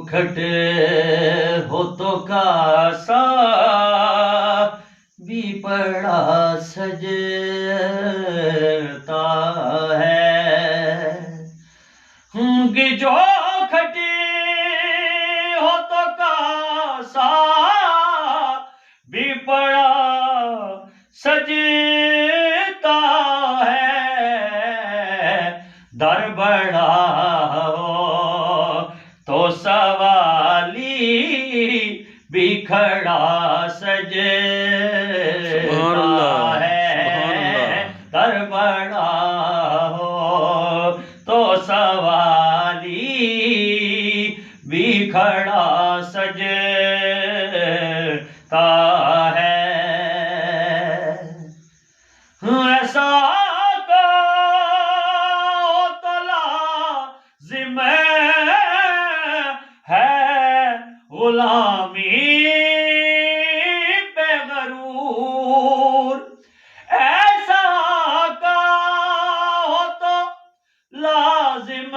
चौखट हो तो कासा भी पड़ा सजता है कि चौखट हो तो कासा भी पड़ा सजता है दर बड़ा हो तो सवाली भी खड़ा सजता है दर बड़ा हो तो सवाली भी खड़ा सजता है ऐसा तो लाज़िम है गुलामी पे गरूर ऐसा का हो तो लाज़िम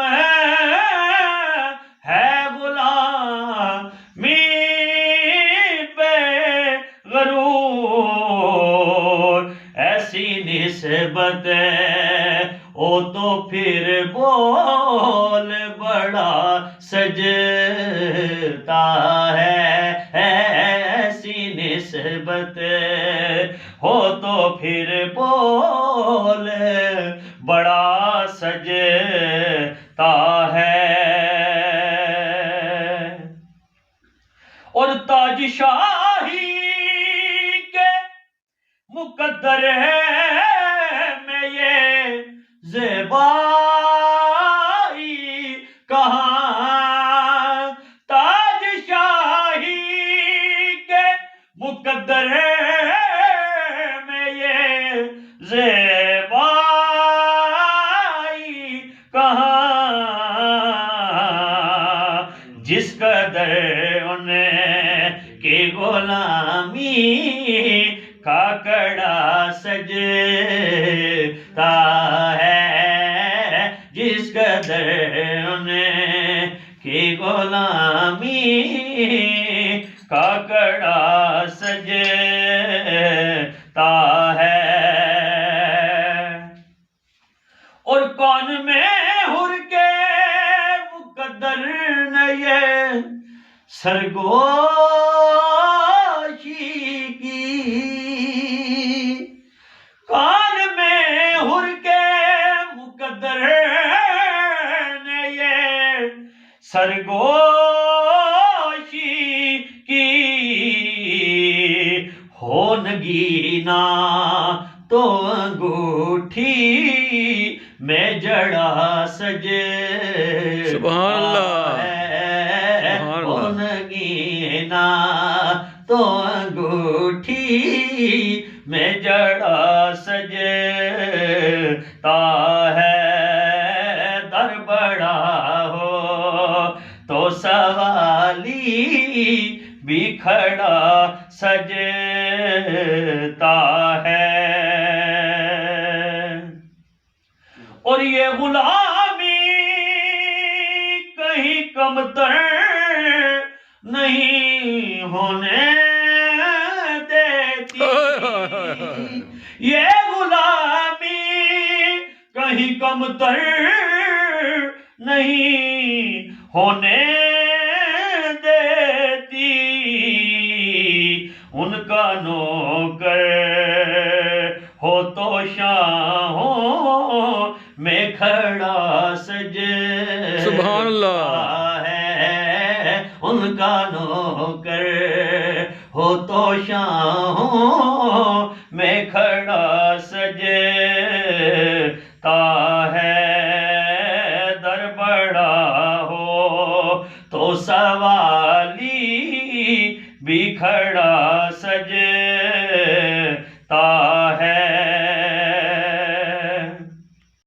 है गुलामी पे गरूर ऐसी निस्बत ओ तो फिर बोल बड़ा सजता है ऐसी निस्बत हो तो फिर बोल बड़ा सजता है और ताजशाही के मुकद्दर है में ये ज़ेबाई कहाँ ताजशाही के मुकद्दर में ये ज़ेबाई कहाँ जिस कदर उन्हें की गुलामी का कड़ा सजता है जिस कदर उन्हें की गुलामी का कड़ा सजता है और कौन में हुर के मुकद्दर ने ये सरगोशी की कान में हुर के मुकद्दर ने ये सरगोशी की हो नगीना तो अंगूठी में जड़ा सजता है हो नगीना तो अंगूठी में जड़ा सजता है दर बड़ा हो तो सवाली भी खड़ा सजता है और ये गुलामी कहीं कमतर नहीं होने देती ये गुलामी कहीं कमतर नहीं होने देती उनका नौकर हो तो शाहों में खड़ा सजता है उनका नौकर हो तो शाहों में खड़ा सजता है दर बड़ा हो तो सवाली भी खड़ा सजता